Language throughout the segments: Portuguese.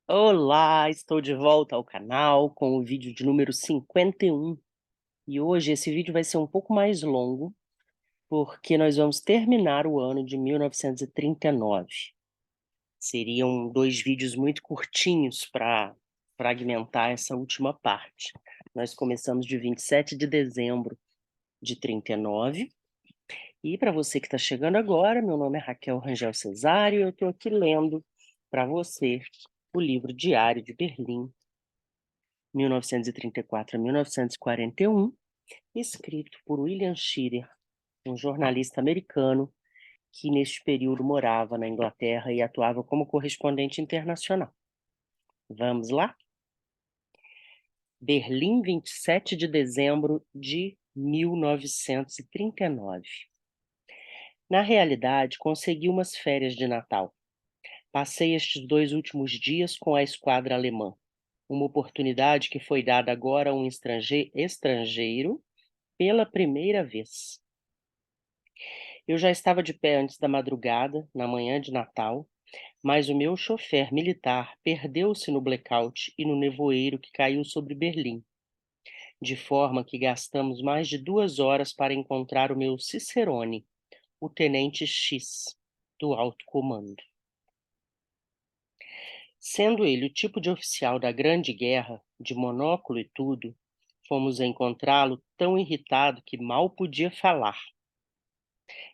Olá, estou de volta ao canal com o vídeo de número 51. E hoje esse vídeo vai ser um pouco mais longo, porque nós vamos terminar o ano de 1939. Seriam 2 vídeos muito curtinhos para fragmentar essa última parte. Nós começamos de 27 de dezembro de 39, e para você que está chegando agora, meu nome é Raquel Rangel Cesário e eu estou aqui lendo para você o livro Diário de Berlim, 1934 a 1941, escrito por William Shirer, um jornalista americano que neste período morava na Inglaterra e atuava como correspondente internacional. Vamos lá? Berlim, 27 de dezembro de 1939. Na realidade, consegui umas férias de Natal. Passei estes 2 últimos dias com a esquadra alemã, uma oportunidade que foi dada agora a um estrangeiro pela primeira vez. Eu já estava de pé antes da madrugada, na manhã de Natal, mas o meu chofer militar perdeu-se no blackout e no nevoeiro que caiu sobre Berlim, de forma que gastamos mais de 2 horas para encontrar o meu cicerone, o tenente X, do alto comando. Sendo ele o tipo de oficial da Grande Guerra, de monóculo e tudo, fomos encontrá-lo tão irritado que mal podia falar.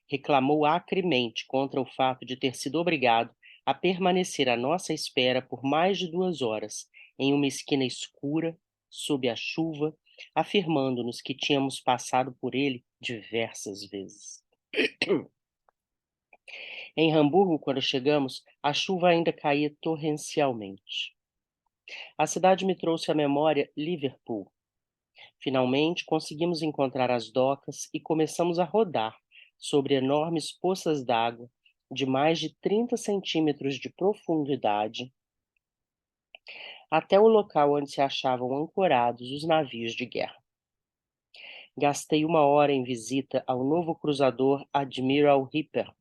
Reclamou acremente contra o fato de ter sido obrigado a permanecer à nossa espera por mais de 2 horas, em uma esquina escura, sob a chuva, afirmando-nos que tínhamos passado por ele diversas vezes. Em Hamburgo, quando chegamos, a chuva ainda caía torrencialmente. A cidade me trouxe à memória Liverpool. Finalmente, conseguimos encontrar as docas e começamos a rodar sobre enormes poças d'água de mais de 30 centímetros de profundidade até o local onde se achavam ancorados os navios de guerra. Gastei 1 hora em visita ao novo cruzador Admiral Hipper,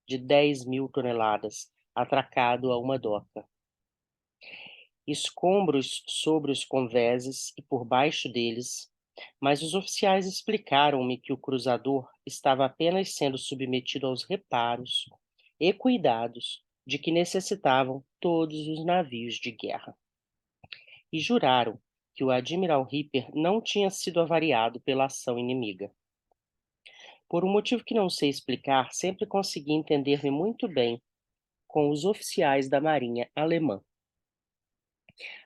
de 10.000 toneladas, atracado a uma doca. Escombros sobre os convéses e por baixo deles, mas os oficiais explicaram-me que o cruzador estava apenas sendo submetido aos reparos e cuidados de que necessitavam todos os navios de guerra. E juraram que o Admiral Hipper não tinha sido avariado pela ação inimiga. Por um motivo que não sei explicar, sempre consegui entender-me muito bem com os oficiais da marinha alemã.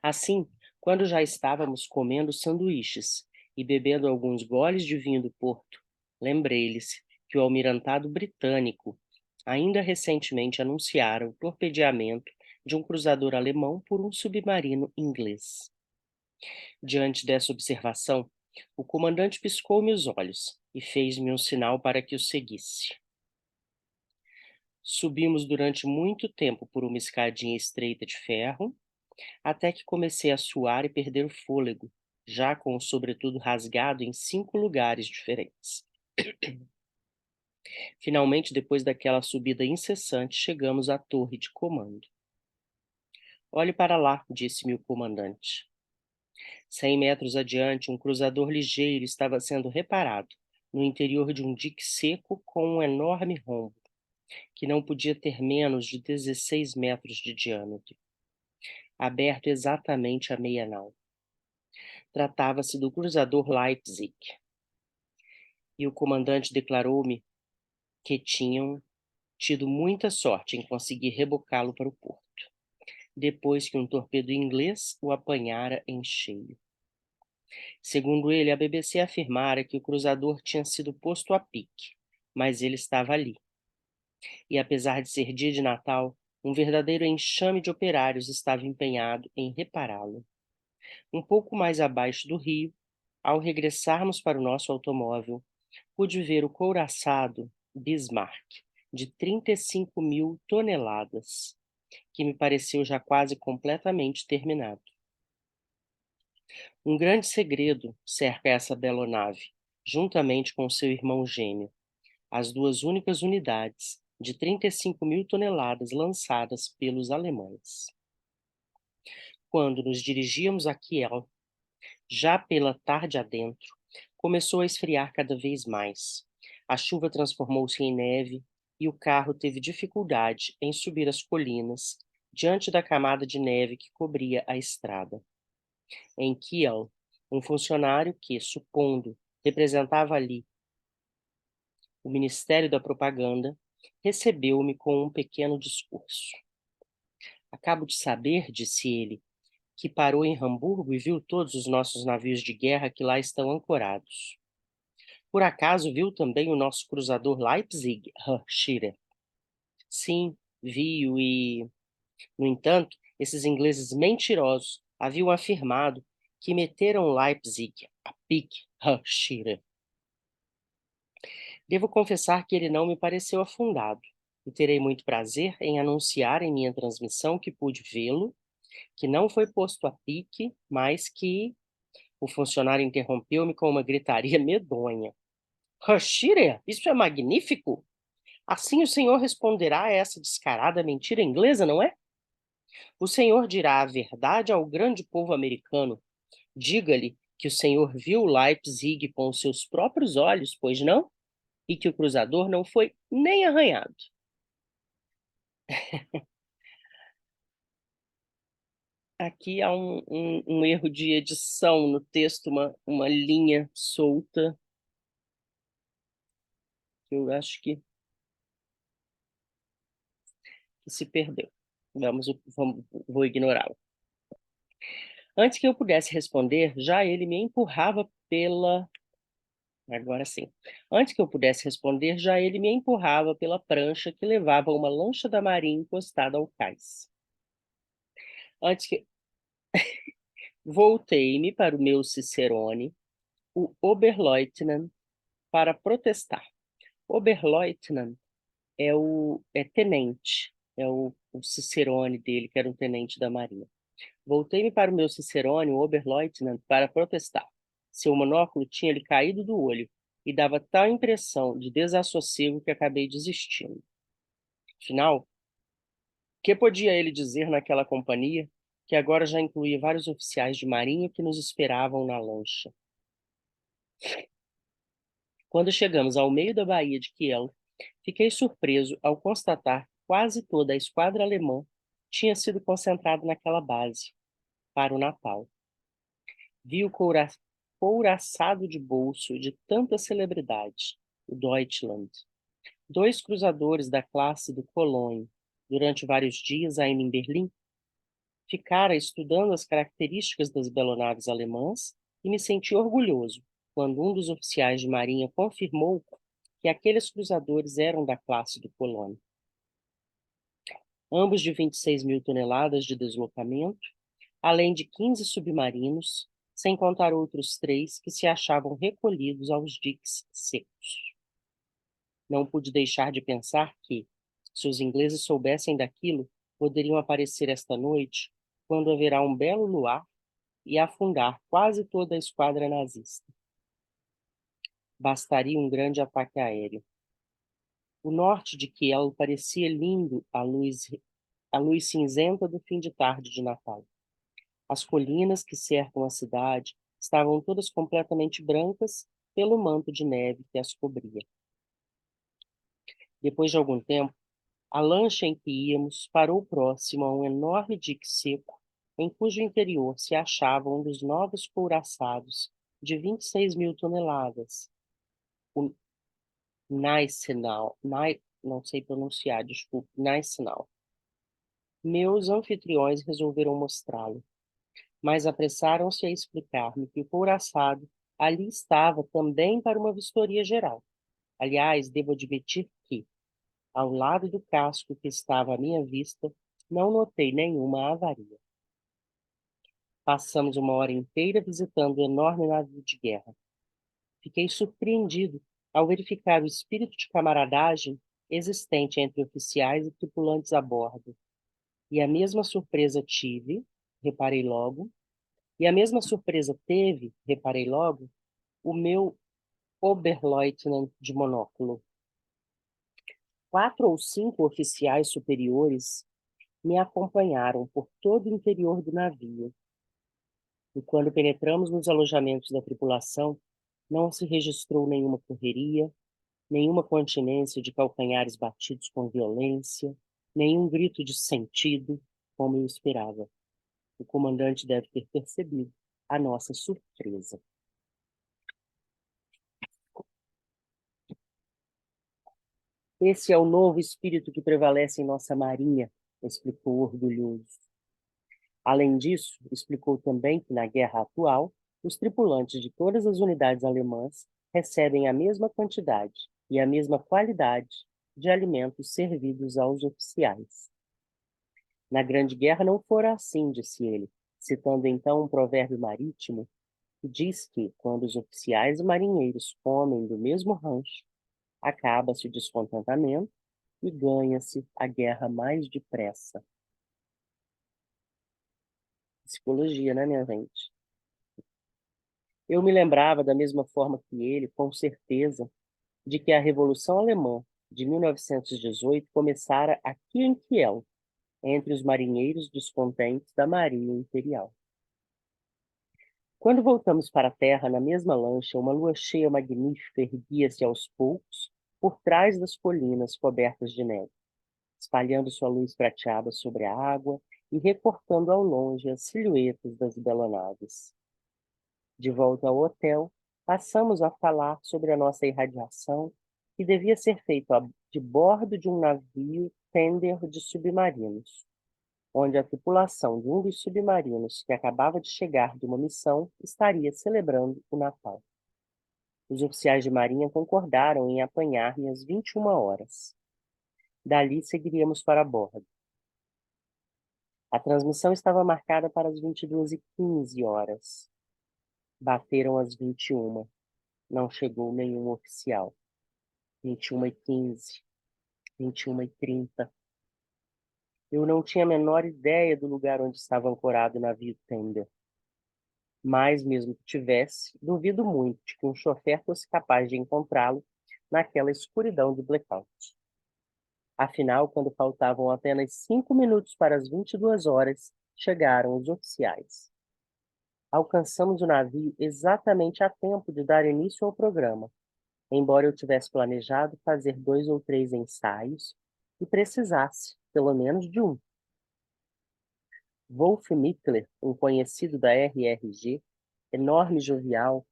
Assim, quando já estávamos comendo sanduíches e bebendo alguns goles de vinho do Porto, lembrei-lhes que o almirantado britânico ainda recentemente anunciara o torpedeamento de um cruzador alemão por um submarino inglês. Diante dessa observação, o comandante piscou-me os olhos e fez-me um sinal para que o seguisse. Subimos durante muito tempo por uma escadinha estreita de ferro, até que comecei a suar e perder o fôlego, já com o sobretudo rasgado em 5 lugares diferentes. Finalmente, depois daquela subida incessante, chegamos à torre de comando. Olhe para lá, disse-me o comandante. 100 metros adiante, um cruzador ligeiro estava sendo reparado, no interior de um dique seco com um enorme rombo, que não podia ter menos de 16 metros de diâmetro, aberto exatamente à meia nau. Tratava-se do cruzador Leipzig, e o comandante declarou-me que tinham tido muita sorte em conseguir rebocá-lo para o porto, depois que um torpedo inglês o apanhara em cheio. Segundo ele, a BBC afirmara que o cruzador tinha sido posto a pique, mas ele estava ali. E apesar de ser dia de Natal, um verdadeiro enxame de operários estava empenhado em repará-lo. Um pouco mais abaixo do rio, ao regressarmos para o nosso automóvel, pude ver o couraçado Bismarck, de 35.000 toneladas, que me pareceu já quase completamente terminado. Um grande segredo cerca essa belonave, juntamente com seu irmão gêmeo, as 2 únicas unidades de 35.000 toneladas lançadas pelos alemães. Quando nos dirigíamos a Kiel, já pela tarde adentro, começou a esfriar cada vez mais. A chuva transformou-se em neve e o carro teve dificuldade em subir as colinas diante da camada de neve que cobria a estrada. Em Kiel, um funcionário que, supondo, representava ali o Ministério da Propaganda, recebeu-me com um pequeno discurso. Acabo de saber, disse ele, que parou em Hamburgo e viu todos os nossos navios de guerra que lá estão ancorados. Por acaso viu também o nosso cruzador Leipzig, Herr Schiller? Sim, vi-o e, no entanto, esses ingleses mentirosos haviam afirmado que meteram Leipzig a pique, Herr Schiller. Devo confessar que ele não me pareceu afundado, e terei muito prazer em anunciar em minha transmissão que pude vê-lo, que não foi posto a pique, mas que... O funcionário interrompeu-me com uma gritaria medonha. Herr Schiller, isso é magnífico! Assim o senhor responderá a essa descarada mentira inglesa, não é? O senhor dirá a verdade ao grande povo americano. Diga-lhe que o senhor viu Leipzig com os seus próprios olhos, pois não? E que o cruzador não foi nem arranhado. Aqui há um erro de edição no texto, uma linha solta, que eu acho que se perdeu. Vou ignorá-lo. Antes que eu pudesse responder, já ele me empurrava pela... Agora sim. Antes que eu pudesse responder, já ele me empurrava pela prancha que levava a uma lancha da marinha encostada ao cais. Antes que... Voltei-me para o meu cicerone, o Oberleutnant, para protestar. Oberleutnant é tenente, é o cicerone dele, que era um tenente da marinha. Voltei-me para o meu cicerone, o Oberleutnant, para protestar. Seu monóculo tinha-lhe caído do olho e dava tal impressão de desassossego que acabei desistindo. Afinal, que podia ele dizer naquela companhia, que agora já incluía vários oficiais de marinha que nos esperavam na lancha? Quando chegamos ao meio da baía de Kiel, fiquei surpreso ao constatar que quase toda a esquadra alemã tinha sido concentrada naquela base, para o Natal. Vi o couraçado de bolso de tanta celebridade, o Deutschland. 2 cruzadores da classe do Cologne, durante vários dias ainda em Berlim, ficara estudando as características das belonaves alemãs e me senti orgulhoso quando um dos oficiais de marinha confirmou que aqueles cruzadores eram da classe do Cologne. Ambos de 26 mil toneladas de deslocamento, além de 15 submarinos, sem contar outros 3 que se achavam recolhidos aos diques secos. Não pude deixar de pensar que, se os ingleses soubessem daquilo, poderiam aparecer esta noite, quando haverá um belo luar, e afundar quase toda a esquadra nazista. Bastaria um grande ataque aéreo. O norte de Kiel parecia lindo à luz cinzenta do fim de tarde de Natal. As colinas que cercam a cidade estavam todas completamente brancas pelo manto de neve que as cobria. Depois de algum tempo, a lancha em que íamos parou próximo a um enorme dique seco, em cujo interior se achava um dos novos couraçados de 26 mil toneladas, o Gneisenau, não sei pronunciar, desculpe, Gneisenau. Meus anfitriões resolveram mostrá-lo, mas apressaram-se a explicar-me que o couraçado ali estava também para uma vistoria geral. Aliás, devo admitir que, ao lado do casco que estava à minha vista, não notei nenhuma avaria. Passamos uma hora inteira visitando o enorme navio de guerra. Fiquei surpreendido ao verificar o espírito de camaradagem existente entre oficiais e tripulantes a bordo. E a mesma surpresa tive, reparei logo, e a mesma surpresa teve, reparei logo, o meu Oberleutnant de monóculo. 4 ou 5 oficiais superiores me acompanharam por todo o interior do navio, e quando penetramos nos alojamentos da tripulação, não se registrou nenhuma correria, nenhuma continência de calcanhares batidos com violência, nenhum grito de sentido, como eu esperava. O comandante deve ter percebido a nossa surpresa. Esse é o novo espírito que prevalece em nossa marinha, explicou orgulhoso. Além disso, explicou também que na guerra atual, os tripulantes de todas as unidades alemãs recebem a mesma quantidade e a mesma qualidade de alimentos servidos aos oficiais. Na Grande Guerra não fora assim, disse ele, citando então um provérbio marítimo que diz que, quando os oficiais e marinheiros comem do mesmo rancho, acaba-se o descontentamento e ganha-se a guerra mais depressa. Psicologia, né, minha gente? Eu me lembrava da mesma forma que ele, com certeza, de que a Revolução Alemã de 1918 começara aqui em Kiel, entre os marinheiros descontentes da Marinha Imperial. Quando voltamos para a terra na mesma lancha, uma lua cheia magnífica erguia-se aos poucos por trás das colinas cobertas de neve, espalhando sua luz prateada sobre a água e recortando ao longe as silhuetas das belonaves. De volta ao hotel, passamos a falar sobre a nossa irradiação, que devia ser feita de bordo de um navio tender de submarinos, onde a tripulação de um dos submarinos que acabava de chegar de uma missão estaria celebrando o Natal. Os oficiais de marinha concordaram em apanhar-me às 21 horas. Dali seguiríamos para bordo. A transmissão estava marcada para as 22h15. Bateram as 21. Não chegou nenhum oficial. 21h15, 21h30. Eu não tinha a menor ideia do lugar onde estava ancorado o navio tender. Mas, mesmo que tivesse, duvido muito de que um chofer fosse capaz de encontrá-lo naquela escuridão de blackout. Afinal, quando faltavam apenas 5 minutos para as 22 horas, chegaram os oficiais. Alcançamos o navio exatamente a tempo de dar início ao programa, embora eu tivesse planejado fazer 2 ou 3 ensaios e precisasse, pelo menos, de um. Wolf Mittler, um conhecido da RRG, enorme e jovial,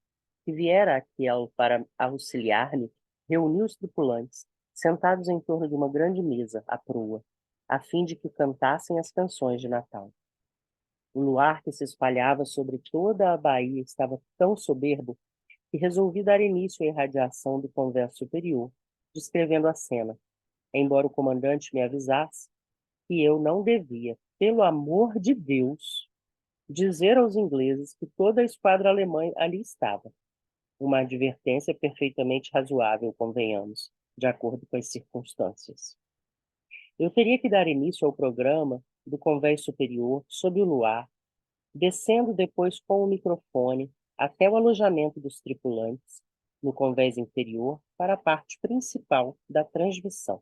que viera a Kiel para auxiliar-me, reuniu os tripulantes, sentados em torno de uma grande mesa, à proa, a fim de que cantassem as canções de Natal. O luar que se espalhava sobre toda a baía estava tão soberbo que resolvi dar início à irradiação do convés superior, descrevendo a cena, embora o comandante me avisasse que eu não devia, pelo amor de Deus, dizer aos ingleses que toda a esquadra alemã ali estava. Uma advertência perfeitamente razoável, convenhamos, de acordo com as circunstâncias. Eu teria que dar início ao programa do convés superior sob o luar, descendo depois com o microfone até o alojamento dos tripulantes, no convés inferior, para a parte principal da transmissão.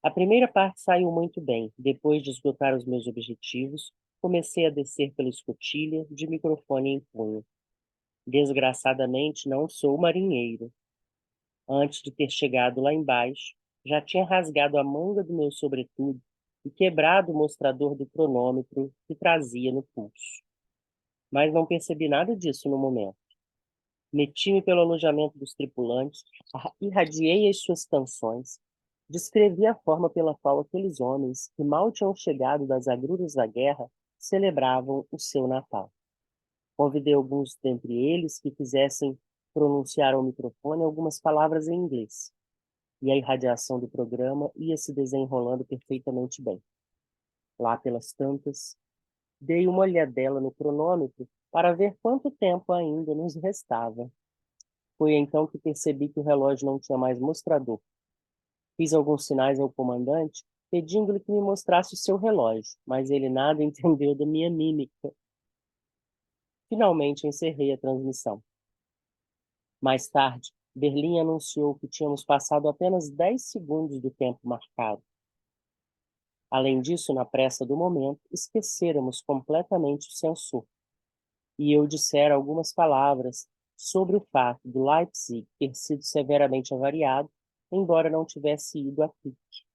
A primeira parte saiu muito bem. Depois de esgotar os meus objetivos, comecei a descer pela escotilha, de microfone em punho. Desgraçadamente, não sou marinheiro. Antes de ter chegado lá embaixo, já tinha rasgado a manga do meu sobretudo e quebrado o mostrador do cronômetro que trazia no pulso. Mas não percebi nada disso no momento. Meti-me pelo alojamento dos tripulantes, irradiei as suas canções, descrevi a forma pela qual aqueles homens, que mal tinham chegado das agruras da guerra, celebravam o seu Natal. Convidei alguns dentre eles que quisessem pronunciar ao microfone algumas palavras em inglês, e a irradiação do programa ia se desenrolando perfeitamente bem. Lá pelas tantas, dei uma olhadela no cronômetro para ver quanto tempo ainda nos restava. Foi então que percebi que o relógio não tinha mais mostrador. Fiz alguns sinais ao comandante, pedindo-lhe que me mostrasse o seu relógio, mas ele nada entendeu da minha mímica. Finalmente encerrei a transmissão. Mais tarde, Berlim anunciou que tínhamos passado apenas 10 segundos do tempo marcado. Além disso, na pressa do momento, esquecêramos completamente o sensor, e eu dissera algumas palavras sobre o fato do Leipzig ter sido severamente avariado, embora não tivesse ido a pique.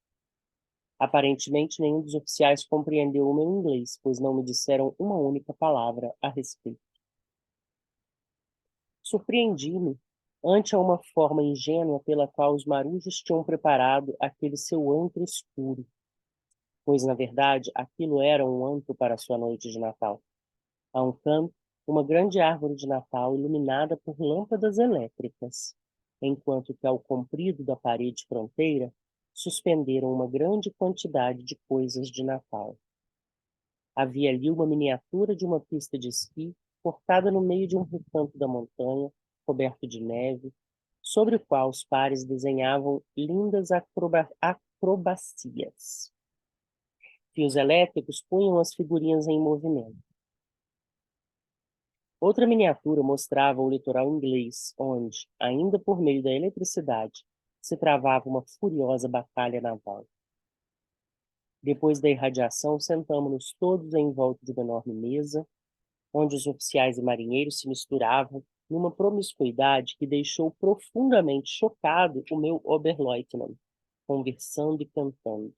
Aparentemente, nenhum dos oficiais compreendeu o meu inglês, pois não me disseram uma única palavra a respeito. Surpreendi-me ante a uma forma ingênua pela qual os marujos tinham preparado aquele seu antro escuro, pois, na verdade, aquilo era um antro para sua noite de Natal. A um canto, uma grande árvore de Natal iluminada por lâmpadas elétricas, enquanto que ao comprido da parede fronteira suspenderam uma grande quantidade de coisas de Natal. Havia ali uma miniatura de uma pista de esqui, cortada no meio de um recanto da montanha, coberto de neve, sobre o qual os pares desenhavam lindas acrobacias. Fios elétricos punham as figurinhas em movimento. Outra miniatura mostrava o litoral inglês, onde, ainda por meio da eletricidade, se travava uma furiosa batalha naval. Depois da irradiação, sentamo-nos todos em volta de uma enorme mesa, onde os oficiais e marinheiros se misturavam numa promiscuidade que deixou profundamente chocado o meu Oberleutnant, conversando e cantando.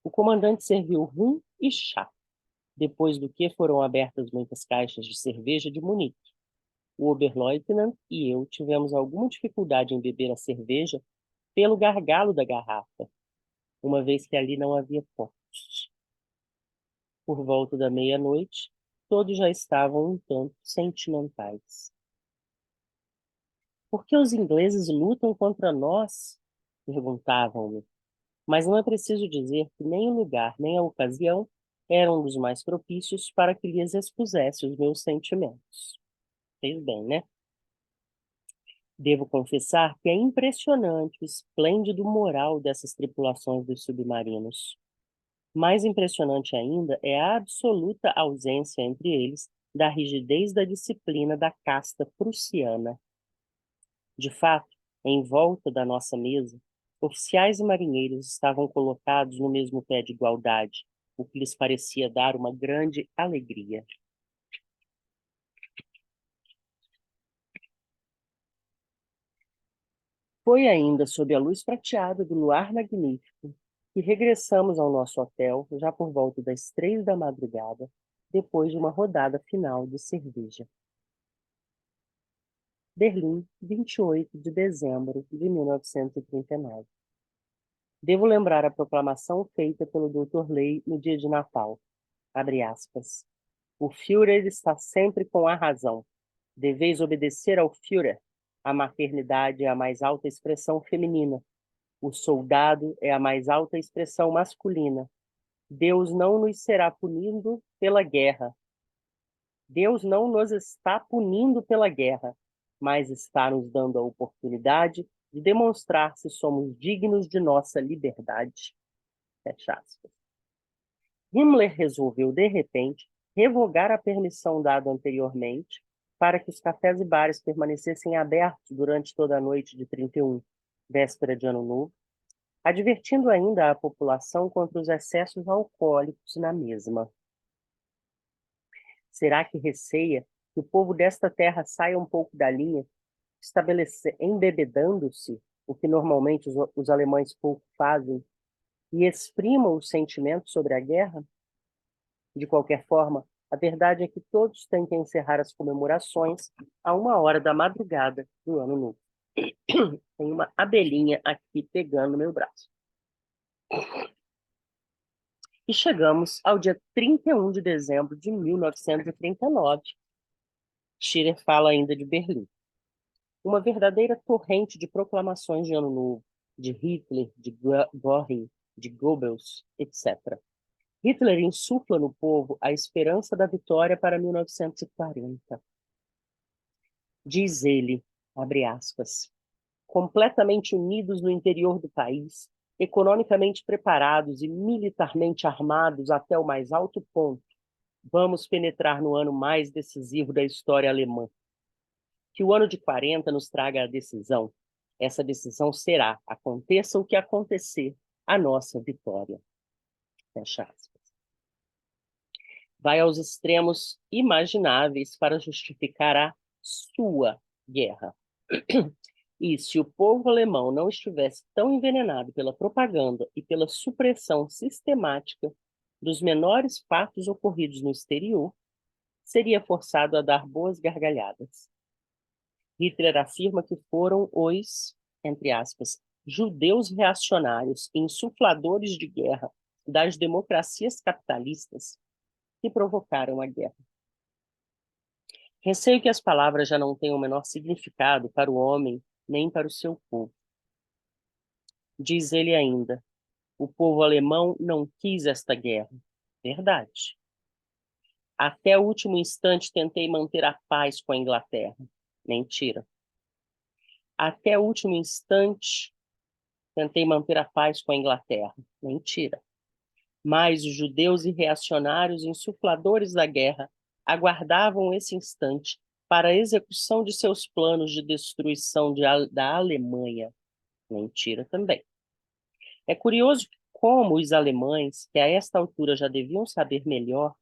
O comandante serviu rum e chá, depois do que foram abertas muitas caixas de cerveja de Munique. O Oberleutnant e eu tivemos alguma dificuldade em beber a cerveja pelo gargalo da garrafa, uma vez que ali não havia portos. Por volta da meia-noite, todos já estavam um tanto sentimentais. Por que os ingleses lutam contra nós? Perguntavam-me. Mas não é preciso dizer que nem o lugar, nem a ocasião eram dos mais propícios para que lhes expusesse os meus sentimentos. Fez bem, né? Devo confessar que é impressionante o esplêndido moral dessas tripulações dos submarinos. Mais impressionante ainda é a absoluta ausência entre eles da rigidez da disciplina da casta prussiana. De fato, em volta da nossa mesa, oficiais e marinheiros estavam colocados no mesmo pé de igualdade, o que lhes parecia dar uma grande alegria. Foi ainda sob a luz prateada do luar magnífico que regressamos ao nosso hotel, já por volta das 3 da madrugada, depois de uma rodada final de cerveja. Berlim, 28 de dezembro de 1939. Devo lembrar a proclamação feita pelo Dr. Ley no dia de Natal. Abre aspas. O Führer está sempre com a razão. Deveis obedecer ao Führer. A maternidade é a mais alta expressão feminina. O soldado é a mais alta expressão masculina. Deus não nos será punindo pela guerra. Deus não nos está punindo pela guerra, mas está nos dando a oportunidade de demonstrar se somos dignos de nossa liberdade. Fecha aspas. Himmler resolveu, de repente, revogar a permissão dada anteriormente para que os cafés e bares permanecessem abertos durante toda a noite de 31, véspera de Ano Novo, advertindo ainda a população contra os excessos alcoólicos na mesma. Será que receia que o povo desta terra saia um pouco da linha, embebedando-se, o que normalmente os alemães pouco fazem, e exprimam os sentimentos sobre a guerra? De qualquer forma, a verdade é que todos têm que encerrar as comemorações a 1 hora da madrugada do Ano Novo. Tem uma abelhinha aqui pegando meu braço. E chegamos ao dia 31 de dezembro de 1939. Schiller fala ainda de Berlim. Uma verdadeira torrente de proclamações de Ano Novo, de Hitler, de Göring, de Goebbels, etc. Hitler insufla no povo a esperança da vitória para 1940. Diz ele, abre aspas, completamente unidos no interior do país, economicamente preparados e militarmente armados até o mais alto ponto, vamos penetrar no ano mais decisivo da história alemã. Que o ano de 40 nos traga a decisão. Essa decisão será, aconteça o que acontecer, a nossa vitória. Fecha aspas. Vai aos extremos imagináveis para justificar a sua guerra. E se o povo alemão não estivesse tão envenenado pela propaganda e pela supressão sistemática dos menores fatos ocorridos no exterior, seria forçado a dar boas gargalhadas. Hitler afirma que foram os, entre aspas, judeus reacionários e insufladores de guerra das democracias capitalistas que provocaram a guerra. Receio que as palavras já não tenham o menor significado para o homem nem para o seu povo. Diz ele ainda, o povo alemão não quis esta guerra. Verdade. Até o último instante tentei manter a paz com a Inglaterra. Mentira. Até o último instante tentei manter a paz com a Inglaterra. Mentira. Mas os judeus e reacionários insufladores da guerra aguardavam esse instante para a execução de seus planos de destruição da Alemanha. Mentira também. É curioso como os alemães, que a esta altura já deviam saber melhor,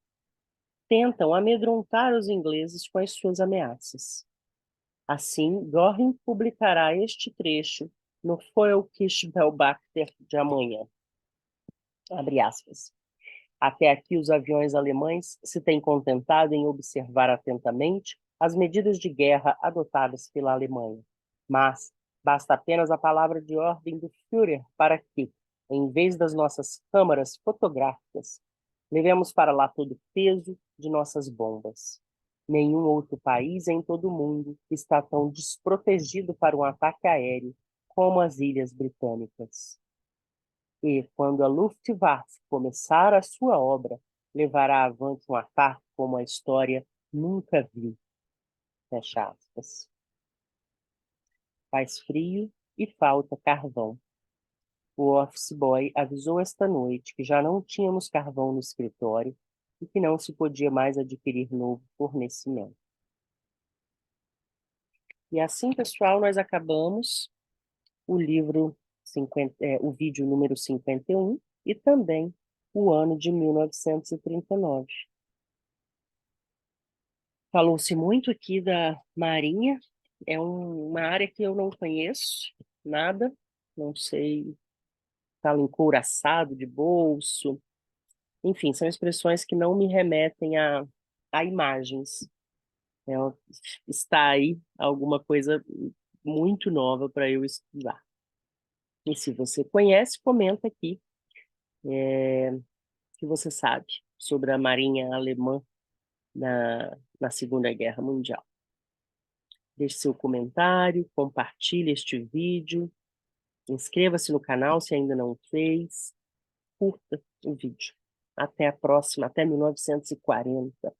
tentam amedrontar os ingleses com as suas ameaças. Assim, Göring publicará este trecho no Volksbeobachter de amanhã. Abre aspas. Até aqui, os aviões alemães se têm contentado em observar atentamente as medidas de guerra adotadas pela Alemanha. Mas basta apenas a palavra de ordem do Führer para que, em vez das nossas câmaras fotográficas, levemos para lá todo o peso de nossas bombas. Nenhum outro país em todo o mundo está tão desprotegido para um ataque aéreo como as Ilhas Britânicas. E, quando a Luftwaffe começar a sua obra, levará avante um ataque como a história nunca viu. Fecha aspas. Faz frio e falta carvão. O office boy avisou esta noite que já não tínhamos carvão no escritório e que não se podia mais adquirir novo fornecimento. E assim, pessoal, nós acabamos o livro o vídeo número 51 e também o ano de 1939. Falou-se muito aqui da Marinha, é uma área que eu não conheço nada, não sei, fala encouraçado de bolso, enfim, são expressões que não me remetem a imagens. É, está aí alguma coisa muito nova para eu estudar. E se você conhece, comenta aqui que você sabe sobre a Marinha Alemã na Segunda Guerra Mundial. Deixe seu comentário, compartilhe este vídeo, inscreva-se no canal se ainda não fez, curta o vídeo. Até a próxima, até 1940.